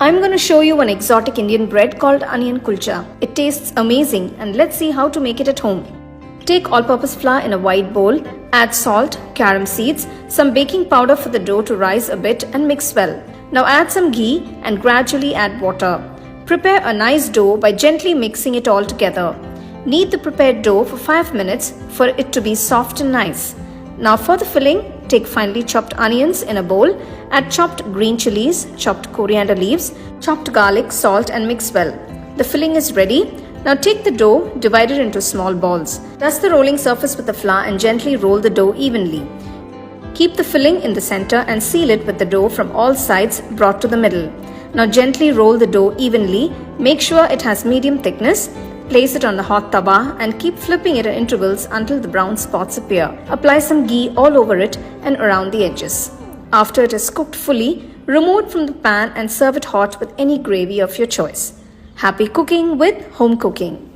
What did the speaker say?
I'm going to show you an exotic Indian bread called onion kulcha. It tastes amazing and let's see how to make it at home. Take all-purpose flour in a wide bowl, add salt, carom seeds, some baking powder for the dough to rise a bit and mix well. Now add some ghee and gradually add water. Prepare a nice dough by gently mixing it all together. Knead the prepared dough for 5 minutes for it to be soft and nice. Now for the filling, take finely chopped onions in a bowl, add chopped green chilies, chopped coriander leaves, chopped garlic, salt and mix well. The filling is ready. Now take the dough, divide it into small balls. Dust the rolling surface with the flour and gently roll the dough evenly. Keep the filling in the center and seal it with the dough from all sides brought to the middle. Now gently roll the dough evenly. Make sure it has medium thickness. Place it on the hot tawa and keep flipping it at intervals until the brown spots appear. Apply some ghee all over it and around the edges. After it is cooked fully, remove it from the pan and serve it hot with any gravy of your choice. Happy cooking with home cooking.